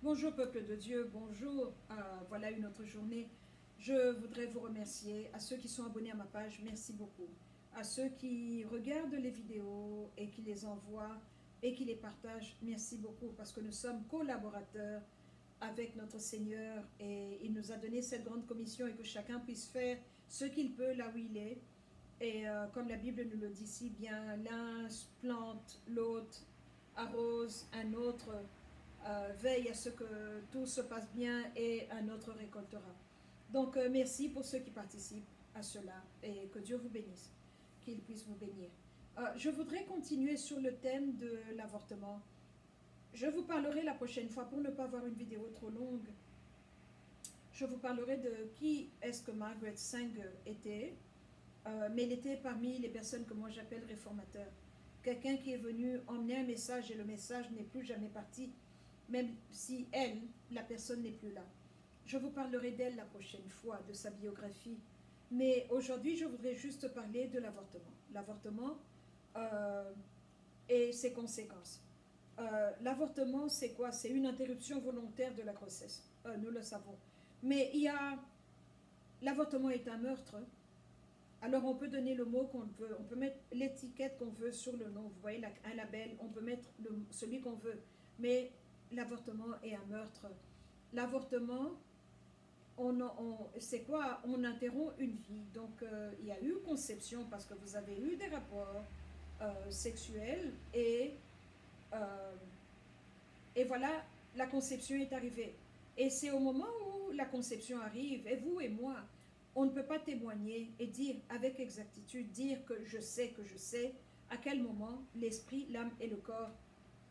Bonjour peuple de Dieu, bonjour, voilà une autre journée. Je voudrais vous remercier, à ceux qui sont abonnés à ma page, merci beaucoup. À ceux qui regardent les vidéos et qui les envoient et qui les partagent, merci beaucoup parce que nous sommes collaborateurs avec notre Seigneur et il nous a donné cette grande commission et que chacun puisse faire ce qu'il peut là où il est. Et comme la Bible nous le dit si bien, l'un plante, l'autre arrose, un autre veille à ce que tout se passe bien et un autre récoltera. Donc merci pour ceux qui participent à cela et que Dieu vous bénisse, qu'il puisse vous bénir. Je voudrais continuer sur le thème de l'avortement. Je vous parlerai la prochaine fois, pour ne pas avoir une vidéo trop longue, je vous parlerai de qui est-ce que Margaret Sanger était, mais elle était parmi les personnes que moi j'appelle réformateurs. Quelqu'un qui est venu emmener un message et le message n'est plus jamais parti, même si elle, la personne n'est plus là. Je vous parlerai d'elle la prochaine fois, de sa biographie. Mais aujourd'hui, je voudrais juste parler de l'avortement. L'avortement et ses conséquences. L'avortement, c'est quoi? C'est une interruption volontaire de la grossesse. Nous le savons. Mais l'avortement est un meurtre. Alors on peut donner le mot qu'on veut, on peut mettre l'étiquette qu'on veut sur le nom, vous voyez, un label, on peut mettre celui qu'on veut, mais l'avortement est un meurtre. L'avortement, c'est quoi? On interrompt une vie. Donc il y a eu conception parce que vous avez eu des rapports sexuels euh, et voilà, la conception est arrivée. Et c'est au moment où la conception arrive, et vous et moi, on ne peut pas témoigner et dire avec exactitude, dire que je sais, à quel moment l'esprit, l'âme et le corps.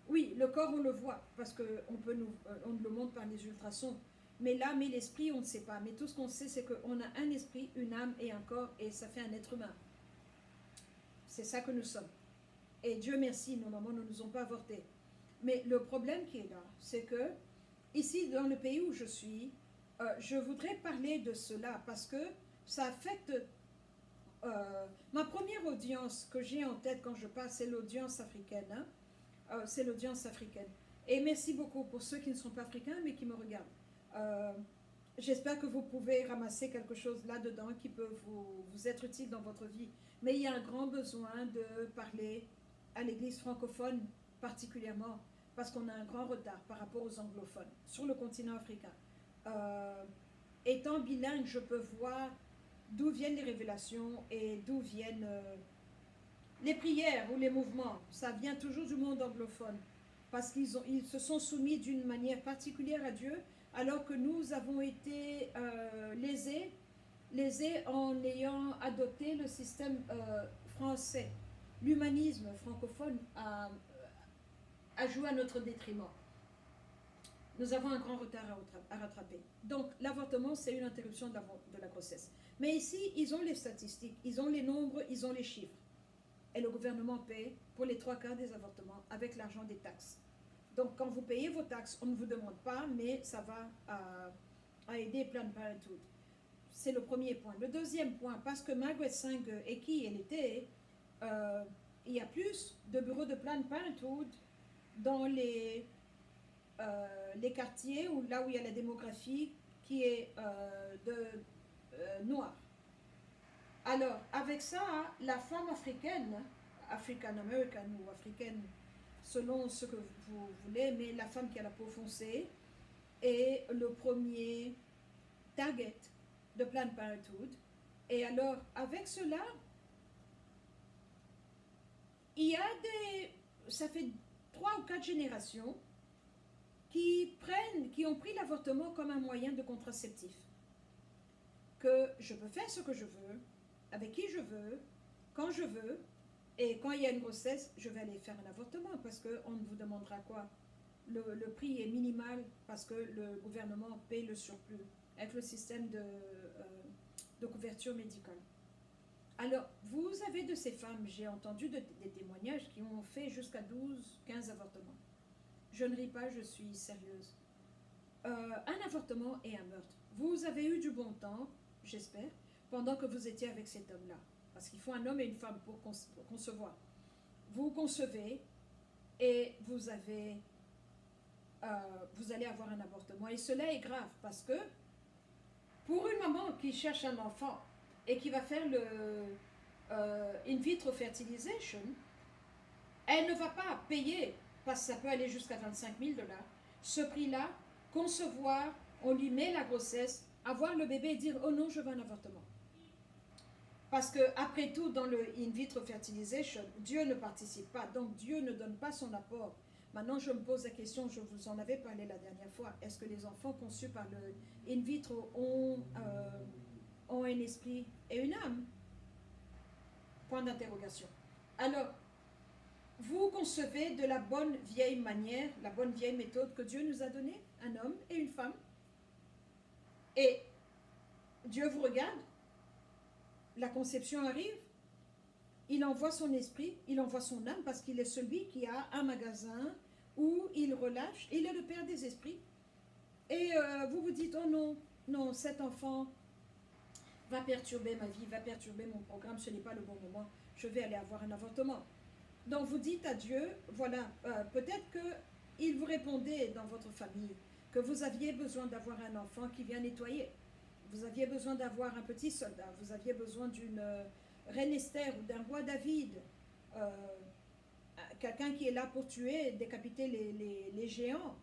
Oui, le corps on le voit parce qu'on on le montre par les ultrasons, mais l'âme et l'esprit on ne sait pas. Mais tout ce qu'on sait c'est qu'on a un esprit, une âme et un corps et ça fait un être humain. C'est ça que nous sommes. Et Dieu merci, nos mamans ne nous ont pas avortés. Mais le problème qui est là, c'est que ici dans le pays où je suis, je voudrais parler de cela parce que ça affecte ma première audience que j'ai en tête quand je parle, c'est l'audience africaine. Hein? C'est l'audience africaine. Et merci beaucoup pour ceux qui ne sont pas africains mais qui me regardent. Euh, J'espère que vous pouvez ramasser quelque chose là-dedans qui peut vous être utile dans votre vie. Mais il y a un grand besoin de parler à l'Église francophone particulièrement parce qu'on a un grand retard par rapport aux anglophones sur le continent africain. Euh, Étant bilingue, je peux voir d'où viennent les révélations et d'où viennent les prières ou les mouvements. Ça vient toujours du monde anglophone parce ils se sont soumis d'une manière particulière à Dieu alors que nous avons été lésés en ayant adopté le système français. L'humanisme francophone a joué à notre détriment. Nous avons un grand retard à rattraper. Donc, l'avortement, c'est une interruption de la grossesse. Mais ici, ils ont les statistiques, ils ont les nombres, ils ont les chiffres. Et le gouvernement paie pour les 3/4 des avortements avec l'argent des taxes. Donc, quand vous payez vos taxes, on ne vous demande pas, mais ça va à aider Planned Parenthood. C'est le premier point. Le deuxième point, parce que Margaret Sanger et qui elle était, il y a plus de bureaux de Planned Parenthood dans les quartiers où, là où il y a la démographie qui est noire. Alors, avec ça, la femme africaine, African-American ou africaine, selon ce que vous voulez, mais la femme qui a la peau foncée est le premier target de Planned Parenthood. Et alors, avec cela, il y a ça fait 3 ou 4 générations qui ont pris l'avortement comme un moyen de contraceptif. Que je peux faire ce que je veux, avec qui je veux, quand je veux, et quand il y a une grossesse, je vais aller faire un avortement parce qu'on ne vous demandera quoi. Le prix est minimal parce que le gouvernement paie le surplus avec le système de couverture médicale. Alors, vous avez de ces femmes, j'ai entendu des témoignages qui ont fait jusqu'à 12, 15 avortements. Je ne ris pas, je suis sérieuse. Un avortement et un meurtre. Vous avez eu du bon temps, j'espère, pendant que vous étiez avec cet homme-là. Parce qu'il faut un homme et une femme pour concevoir. Vous concevez et vous avez vous allez avoir un avortement. Et cela est grave parce que pour une maman qui cherche un enfant et qui va faire le in vitro fertilization, elle ne va pas payer, parce que ça peut aller jusqu'à 25 000 $, ce prix-là, concevoir, on lui met la grossesse, avoir le bébé et dire « Oh non, je veux un avortement ». Parce que après tout, dans le in vitro fertilization, Dieu ne participe pas, donc Dieu ne donne pas son apport. Maintenant, je me pose la question, je vous en avais parlé la dernière fois, est-ce que les enfants conçus par le in vitro ont un esprit et une âme? Point d'interrogation. Alors, vous concevez de la bonne vieille manière, la bonne vieille méthode que Dieu nous a donnée, un homme et une femme, et Dieu vous regarde, la conception arrive, il envoie son esprit, il envoie son âme, parce qu'il est celui qui a un magasin où il relâche, il est le Père des esprits. Et vous vous dites, oh non, non, cet enfant va perturber ma vie, va perturber mon programme, ce n'est pas le bon moment, je vais aller avoir un avortement. Donc vous dites à Dieu, voilà, peut-être qu'il vous répondait dans votre famille que vous aviez besoin d'avoir un enfant qui vient nettoyer. Vous aviez besoin d'avoir un petit soldat, vous aviez besoin d'une reine Esther ou d'un roi David, quelqu'un qui est là pour tuer, décapiter les géants,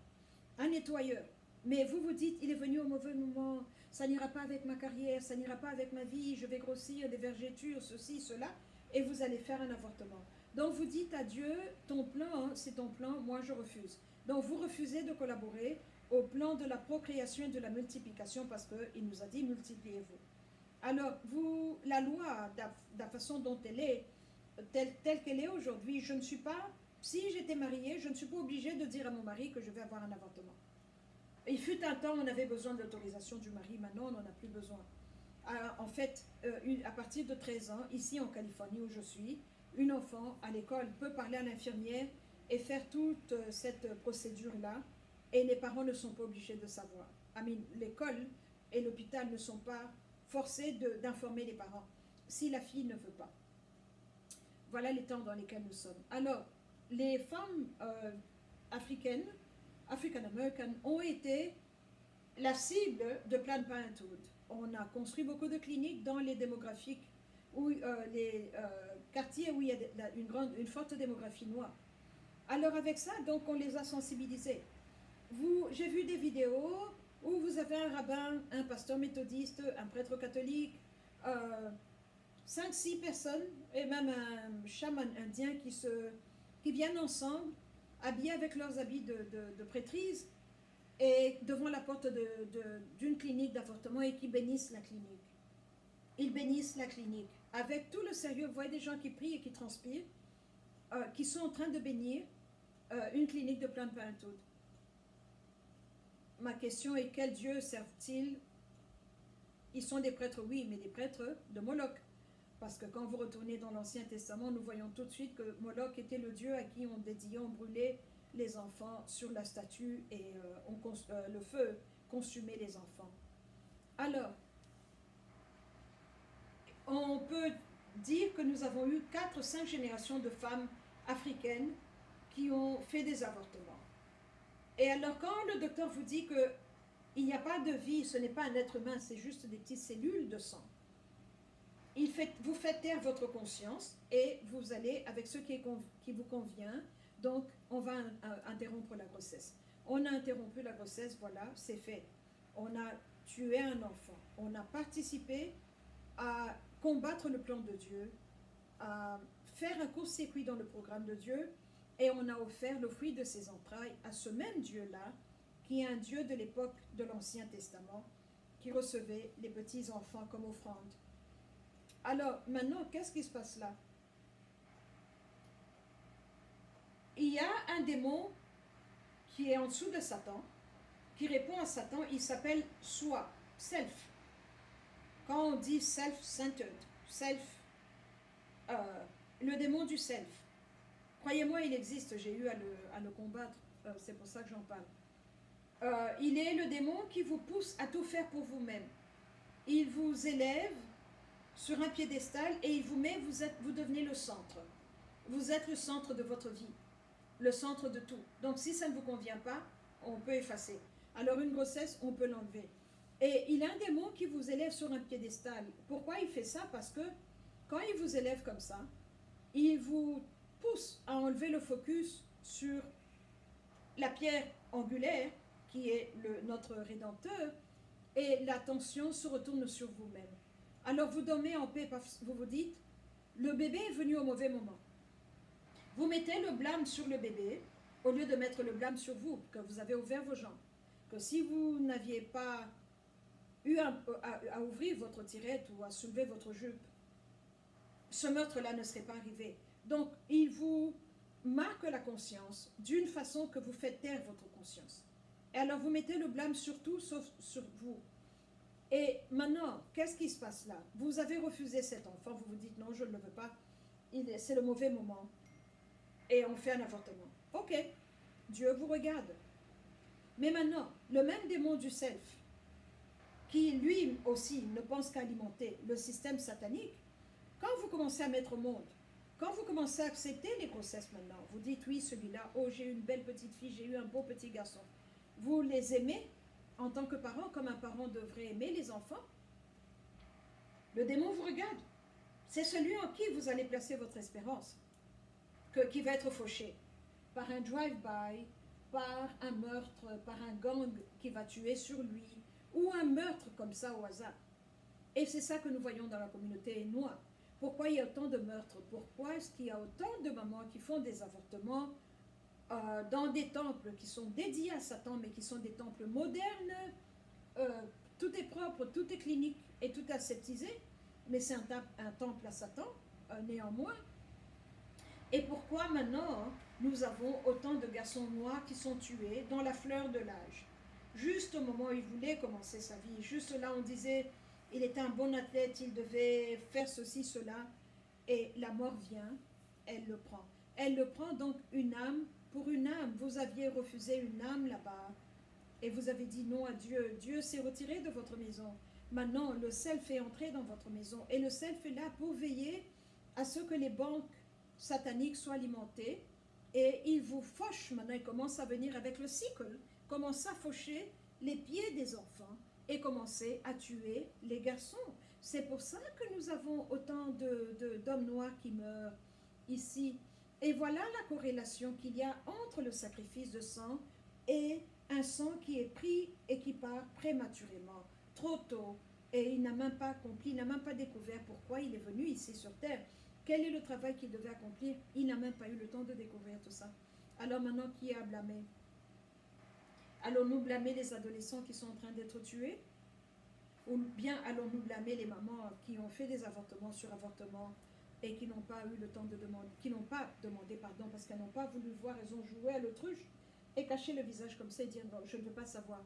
un nettoyeur. Mais vous vous dites, il est venu au mauvais moment, ça n'ira pas avec ma carrière, ça n'ira pas avec ma vie, je vais grossir des vergetures, ceci, cela, et vous allez faire un avortement. Donc vous dites à Dieu, ton plan, hein, c'est ton plan, moi je refuse. Donc vous refusez de collaborer au plan de la procréation et de la multiplication parce qu'il nous a dit multipliez-vous. Alors, la loi, de la façon dont elle est, telle qu'elle est aujourd'hui, je ne suis pas, si j'étais mariée, je ne suis pas obligée de dire à mon mari que je vais avoir un avortement. Il fut un temps, on avait besoin de l'autorisation du mari, maintenant on n'en a plus besoin. En fait, à partir de 13 ans, ici en Californie où je suis, une enfant à l'école peut parler à l'infirmière et faire toute cette procédure-là, et les parents ne sont pas obligés de savoir. L'école et l'hôpital ne sont pas forcés d'informer les parents si la fille ne veut pas. Voilà les temps dans lesquels nous sommes. Alors, les femmes africaines, African-American, ont été la cible de Planned Parenthood. On a construit beaucoup de cliniques dans les démographiques, les quartiers où il y a une forte démographie noire. Alors avec ça, donc on les a sensibilisés. J'ai vu des vidéos où vous avez un rabbin, un pasteur méthodiste, un prêtre catholique, 5-6 personnes, et même un chaman indien qui viennent ensemble, habillés avec leurs habits de prêtrise, et devant la porte d'une clinique d'avortement et qui bénissent la clinique. Ils bénissent la clinique. Avec tout le sérieux, vous voyez des gens qui prient et qui transpirent, qui sont en train de bénir une clinique de Planned Parenthood. Ma question est, quel Dieu servent-ils? Ils sont des prêtres, oui, mais des prêtres de Moloch. Parce que quand vous retournez dans l'Ancien Testament, nous voyons tout de suite que Moloch était le Dieu à qui on dédiait, on brûlait les enfants sur la statue et le feu consumait les enfants. Alors, on peut dire que nous avons eu 4-5 générations de femmes africaines qui ont fait des avortements. Et alors quand le docteur vous dit qu'il n'y a pas de vie, ce n'est pas un être humain, c'est juste des petites cellules de sang, vous faites taire votre conscience et vous allez avec ce qui vous convient. Donc, on va interrompre la grossesse. On a interrompu la grossesse, voilà, c'est fait. On a tué un enfant. On a participé à combattre le plan de Dieu, à faire un court-circuit dans le programme de Dieu, et on a offert le fruit de ses entrailles à ce même Dieu-là, qui est un Dieu de l'époque de l'Ancien Testament, qui recevait les petits-enfants comme offrande. Alors, maintenant, qu'est-ce qui se passe là? Il y a un démon qui est en dessous de Satan, qui répond à Satan, il s'appelle soi, self. Quand on dit self-centered, le démon du self, croyez-moi, il existe, j'ai eu à le combattre, c'est pour ça que j'en parle. Il est le démon qui vous pousse à tout faire pour vous-même. Il vous élève sur un piédestal et il vous met, vous devenez le centre. Vous êtes le centre de votre vie, le centre de tout. Donc si ça ne vous convient pas, on peut effacer. Alors une grossesse, on peut l'enlever. Et il a un démon qui vous élève sur un piédestal. Pourquoi il fait ça? Parce que quand il vous élève comme ça, il vous pousse à enlever le focus sur la pierre angulaire, qui est notre Rédempteur, et l'attention se retourne sur vous-même. Alors vous dormez en paix, vous vous dites, le bébé est venu au mauvais moment. Vous mettez le blâme sur le bébé, au lieu de mettre le blâme sur vous, que vous avez ouvert vos jambes. Que si vous n'aviez pas eu à ouvrir votre tirette ou à soulever votre jupe, ce meurtre-là ne serait pas arrivé. Donc, il vous marque la conscience d'une façon que vous faites taire votre conscience. Et alors, vous mettez le blâme sur tout sauf sur vous. Et maintenant, qu'est-ce qui se passe là? Vous avez refusé cet enfant, vous vous dites non, je ne le veux pas, c'est le mauvais moment. Et on fait un avortement. Ok, Dieu vous regarde. Mais maintenant, le même démon du self, qui lui aussi ne pense qu'à alimenter le système satanique, quand vous commencez à mettre au monde, quand vous commencez à accepter les grossesses maintenant, vous dites oui, celui-là, oh j'ai eu une belle petite fille, j'ai eu un beau petit garçon. Vous les aimez en tant que parent, comme un parent devrait aimer les enfants. Le démon vous regarde. C'est celui en qui vous allez placer votre espérance, qui va être fauché par un drive-by, par un meurtre, par un gang qui va tuer sur lui, ou un meurtre comme ça au hasard. Et c'est ça que nous voyons dans la communauté noire. Pourquoi il y a autant de meurtres? Pourquoi est-ce qu'il y a autant de mamans qui font des avortements dans des temples qui sont dédiés à Satan, mais qui sont des temples modernes? Tout est propre, tout est clinique et tout aseptisé, mais c'est un temple à Satan, néanmoins. Et pourquoi maintenant nous avons autant de garçons noirs qui sont tués dans la fleur de l'âge? Juste au moment où il voulait commencer sa vie, juste là on disait, il était un bon athlète, il devait faire ceci, cela, et la mort vient, elle le prend. Elle le prend donc une âme pour une âme. Vous aviez refusé une âme là-bas, et vous avez dit non à Dieu. Dieu s'est retiré de votre maison. Maintenant, le self est entré dans votre maison, et le self est là pour veiller à ce que les banques sataniques soient alimentées, et il vous fauche. Maintenant, il commence à venir avec le cycle, commence à faucher les pieds des enfants, et commencer à tuer les garçons. C'est pour ça que nous avons autant d'hommes noirs qui meurent ici. Et voilà la corrélation qu'il y a entre le sacrifice de sang et un sang qui est pris et qui part prématurément, trop tôt. Et il n'a même pas accompli, il n'a même pas découvert pourquoi il est venu ici sur Terre. Quel est le travail qu'il devait accomplir? Il n'a même pas eu le temps de découvrir tout ça. Alors maintenant, qui est à blâmer? Allons-nous blâmer les adolescents qui sont en train d'être tués? Ou bien allons-nous blâmer les mamans qui ont fait des avortements sur avortements et qui n'ont pas eu le temps de demander, qui n'ont pas demandé pardon parce qu'elles n'ont pas voulu voir, elles ont joué à l'autruche et caché le visage comme ça et dire non, je ne veux pas savoir.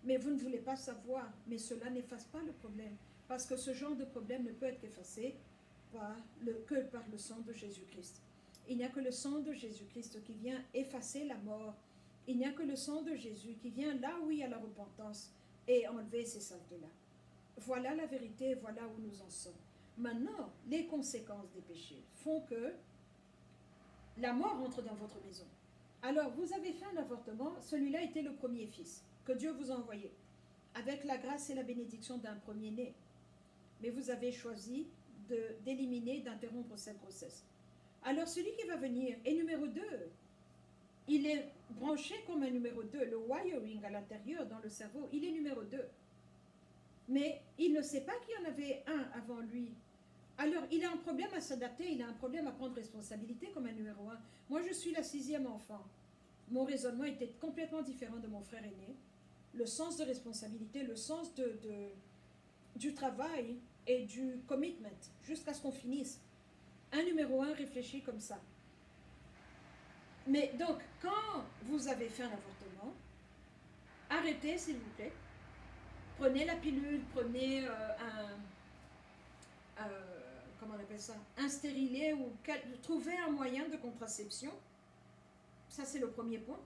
Mais vous ne voulez pas savoir, mais cela n'efface pas le problème, parce que ce genre de problème ne peut être effacé que par le sang de Jésus-Christ. Il n'y a que le sang de Jésus-Christ qui vient effacer la mort. Il n'y a que le sang de Jésus qui vient là où il y a la repentance et enlever ces saletés-là. Voilà la vérité, voilà où nous en sommes. Maintenant, les conséquences des péchés font que la mort entre dans votre maison. Alors, vous avez fait un avortement, celui-là était le premier fils que Dieu vous a envoyé, avec la grâce et la bénédiction d'un premier-né. Mais vous avez choisi d'éliminer, d'interrompre cette grossesse. Alors, celui qui va venir est numéro 2. Il est branché comme un numéro 2. Le wiring à l'intérieur, dans le cerveau, il est numéro 2. Mais il ne sait pas qu'il y en avait un avant lui. Alors, il a un problème à s'adapter, il a un problème à prendre responsabilité comme un numéro 1. Moi, je suis la 6e enfant. Mon raisonnement était complètement différent de mon frère aîné. Le sens de responsabilité, le sens du travail et du commitment, jusqu'à ce qu'on finisse. Un numéro 1 réfléchit comme ça. Mais donc, quand vous avez fait un avortement, arrêtez, s'il vous plaît. Prenez la pilule, prenez comment on appelle ça, un stérilet ou trouvez un moyen de contraception. Ça, c'est le premier point.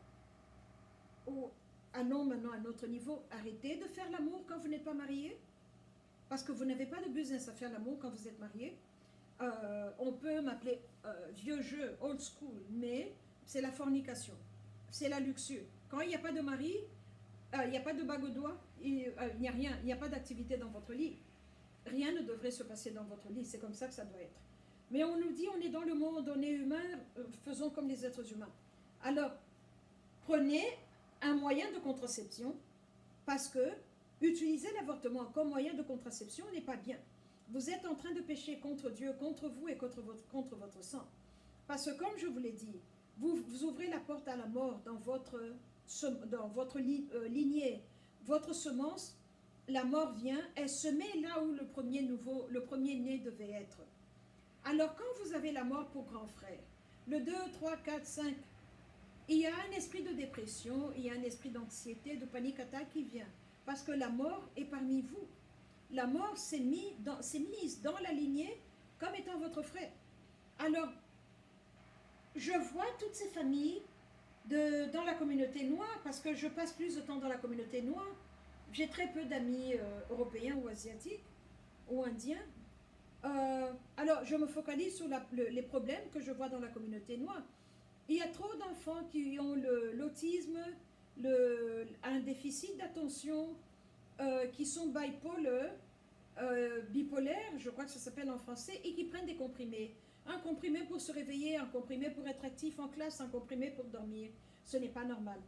Ou allons maintenant à un autre niveau. Arrêtez de faire l'amour quand vous n'êtes pas marié. Parce que vous n'avez pas de business à faire l'amour quand vous êtes marié. On peut m'appeler vieux jeu, old school, mais c'est la fornication. C'est la luxure. Quand il n'y a pas de mari, il n'y a pas de bague au doigt, il n'y a rien, il n'y a pas d'activité dans votre lit. Rien ne devrait se passer dans votre lit, c'est comme ça que ça doit être. Mais on nous dit, on est dans le monde, on est humain, faisons comme les êtres humains. Alors, prenez un moyen de contraception, parce que utiliser l'avortement comme moyen de contraception n'est pas bien. Vous êtes en train de pécher contre Dieu, contre vous et contre votre sang. Parce que comme je vous l'ai dit, vous ouvrez la porte à la mort dans votre lignée, votre semence, la mort vient, elle se met là où le premier né devait être. Alors quand vous avez la mort pour grand frère, le 2, 3, 4, 5, il y a un esprit de dépression, il y a un esprit d'anxiété, de panique attaque qui vient. Parce que la mort est parmi vous. La mort s'est mise dans la lignée comme étant votre frère. Alors, je vois toutes ces familles dans la communauté noire, parce que je passe plus de temps dans la communauté noire. J'ai très peu d'amis européens ou asiatiques ou indiens. Alors, je me focalise sur les problèmes que je vois dans la communauté noire. Il y a trop d'enfants qui ont l'autisme, un déficit d'attention, qui sont bipolaires, je crois que ça s'appelle en français, et qui prennent des comprimés. Un comprimé pour se réveiller, un comprimé pour être actif en classe, un comprimé pour dormir. Ce n'est pas normal.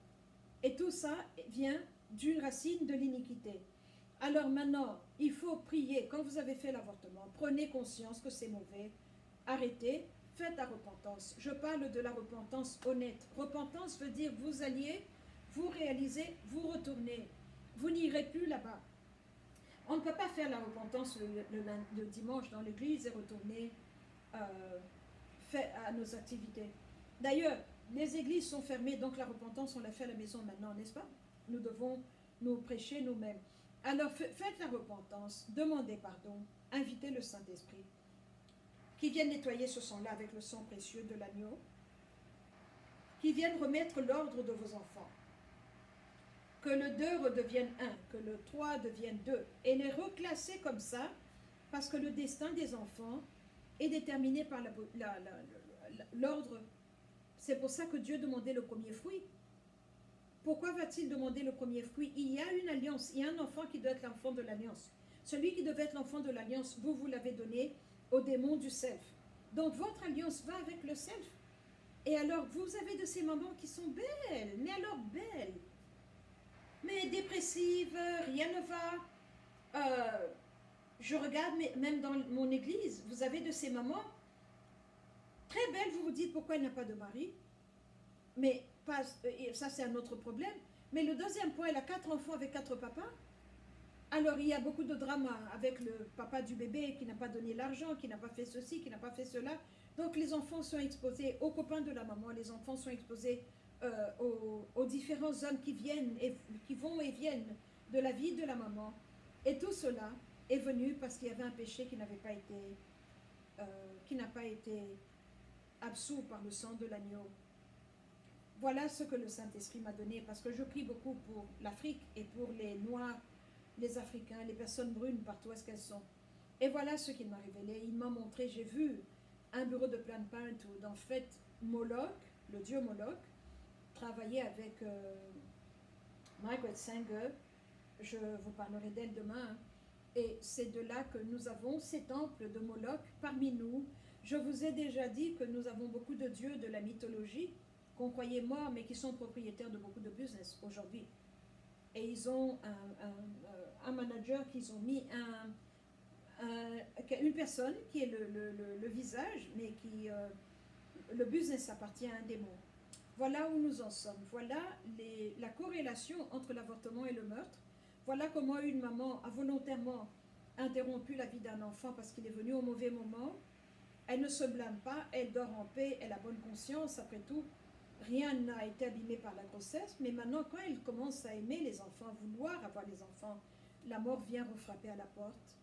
Et tout ça vient d'une racine de l'iniquité. Alors maintenant, il faut prier. Quand vous avez fait l'avortement, prenez conscience que c'est mauvais. Arrêtez, faites la repentance. Je parle de la repentance honnête. Repentance veut dire vous alliez, vous réalisez, vous retournez. Vous n'irez plus là-bas. On ne peut pas faire la repentance le dimanche dans l'église et retourner à nos activités. D'ailleurs, les églises sont fermées, donc la repentance, on la fait à la maison maintenant, n'est-ce pas? Nous devons nous prêcher nous-mêmes. Alors, faites la repentance, demandez pardon, invitez le Saint-Esprit, qui vienne nettoyer ce sang-là avec le sang précieux de l'agneau, qui vienne remettre l'ordre de vos enfants. Que le 2 redevienne 1, que le 3 devienne 2, et les reclasser comme ça, parce que le destin des enfants est déterminé par l'ordre. C'est pour ça que Dieu demandait le premier fruit. Pourquoi va-t-il demander le premier fruit? Il y a une alliance, il y a un enfant qui doit être l'enfant de l'alliance. Celui qui devait être l'enfant de l'alliance, vous l'avez donné au démon du self. Donc votre alliance va avec le self. Et alors vous avez de ces mamans qui sont belles, mais alors belles, mais dépressives, rien ne va. Je regarde même dans mon église, vous avez de ces mamans très belles, vous vous dites pourquoi elle n'a pas de mari. Mais ça c'est un autre problème. Mais le deuxième point, elle a 4 enfants avec 4 papas. Alors il y a beaucoup de drama avec le papa du bébé qui n'a pas donné l'argent, qui n'a pas fait ceci, qui n'a pas fait cela. Donc les enfants sont exposés aux copains de la maman, les enfants sont exposés aux différents hommes qui vont et viennent de la vie de la maman. Et tout cela est venu parce qu'il y avait un péché qui n'a pas été absous par le sang de l'agneau. Voilà ce que le Saint-Esprit m'a donné, parce que je prie beaucoup pour l'Afrique et pour les Noirs, les Africains, les personnes brunes, partout où qu'elles sont. Et voilà ce qu'il m'a révélé. Il m'a montré, j'ai vu un bureau de Planned Parenthood, en fait, Moloch, le dieu Moloch, travaillait avec Margaret Sanger. Je vous parlerai d'elle demain. Et c'est de là que nous avons ces temples de Moloch parmi nous. Je vous ai déjà dit que nous avons beaucoup de dieux de la mythologie qu'on croyait morts, mais qui sont propriétaires de beaucoup de business aujourd'hui. Et ils ont un manager qu'ils ont mis, une personne qui est le visage, mais qui le business appartient à un démon. Voilà où nous en sommes. Voilà la corrélation entre l'avortement et le meurtre. Voilà comment une maman a volontairement interrompu la vie d'un enfant parce qu'il est venu au mauvais moment. Elle ne se blâme pas, elle dort en paix, elle a bonne conscience, après tout. Rien n'a été abîmé par la grossesse, mais maintenant, quand elle commence à aimer les enfants, à vouloir avoir les enfants, la mort vient refrapper à la porte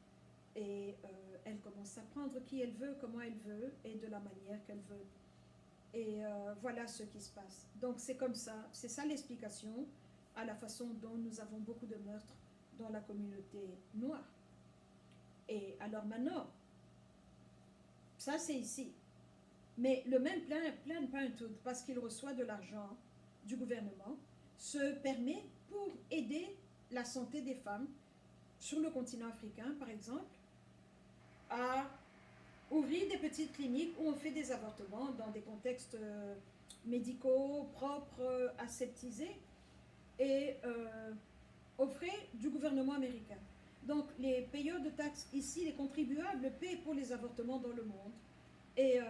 et elle commence à prendre qui elle veut, comment elle veut et de la manière qu'elle veut. Et voilà ce qui se passe. Donc c'est comme ça, c'est ça l'explication à la façon dont nous avons beaucoup de meurtres dans la communauté noire. Et alors maintenant, ça c'est ici. Mais le même Planned Parenthood, parce qu'il reçoit de l'argent du gouvernement, se permet pour aider la santé des femmes sur le continent africain, par exemple, à ouvrir des petites cliniques où on fait des avortements dans des contextes médicaux propres, aseptisés et aux frais du gouvernement américain. Donc les payeurs de taxes ici, les contribuables, paient pour les avortements dans le monde. Et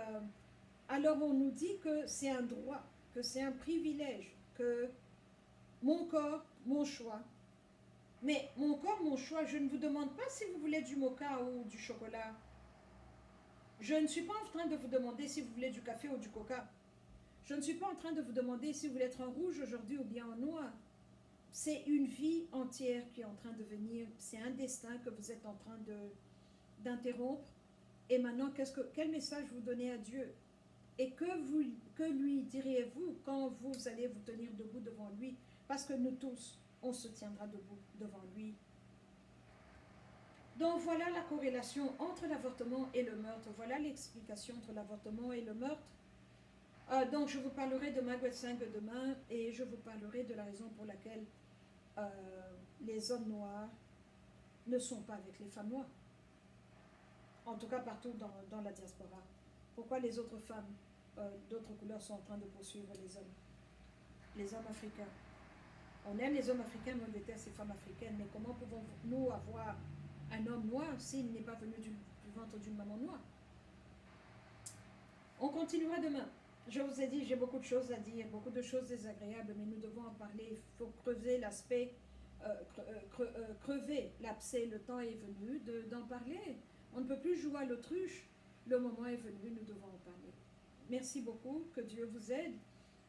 alors on nous dit que c'est un droit, que c'est un privilège, que mon corps, mon choix. Mais mon corps, mon choix, je ne vous demande pas si vous voulez du mocha ou du chocolat. Je ne suis pas en train de vous demander si vous voulez du café ou du coca. Je ne suis pas en train de vous demander si vous voulez être en rouge aujourd'hui ou bien en noir. C'est une vie entière qui est en train de venir. C'est un destin que vous êtes en train d'interrompre. Et maintenant, quel message vous donnez à Dieu? Et que lui diriez-vous quand vous allez vous tenir debout devant lui? Parce que nous tous, on se tiendra debout devant lui. Donc voilà la corrélation entre l'avortement et le meurtre. Voilà l'explication entre l'avortement et le meurtre. Donc je vous parlerai de Margaret Sanger demain et je vous parlerai de la raison pour laquelle les hommes noirs ne sont pas avec les femmes noires. En tout cas partout dans la diaspora. Pourquoi les autres femmes d'autres couleurs sont en train de poursuivre les hommes africains. On aime les hommes africains, mais on déteste les femmes africaines. Mais comment pouvons-nous avoir un homme noir s'il n'est pas venu du ventre d'une maman noire? On continuera demain. Je vous ai dit, j'ai beaucoup de choses à dire, beaucoup de choses désagréables, mais nous devons en parler. Il faut creuser l'aspect, crever l'abcès. Le temps est venu d'en parler. On ne peut plus jouer à l'autruche. Le moment est venu, nous devons en parler. Merci beaucoup, que Dieu vous aide.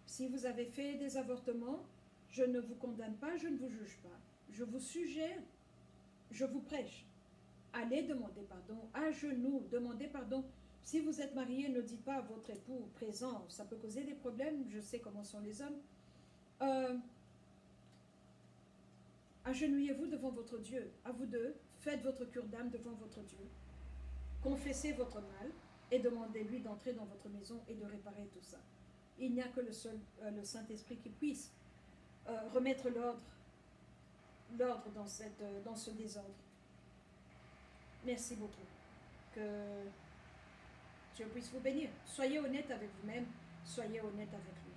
Si vous avez fait des avortements, je ne vous condamne pas, je ne vous juge pas. Je vous suggère, je vous prêche. Allez demander pardon, à genoux, demandez pardon. Si vous êtes marié, ne dites pas à votre époux présent, ça peut causer des problèmes, je sais comment sont les hommes. Agenouillez-vous devant votre Dieu, à vous deux, faites votre cure d'âme devant votre Dieu. Confessez votre mal et demandez-lui d'entrer dans votre maison et de réparer tout ça. Il n'y a que le Saint-Esprit qui puisse remettre l'ordre dans ce désordre. Merci beaucoup. Que Dieu puisse vous bénir. Soyez honnête avec vous-même, soyez honnête avec lui.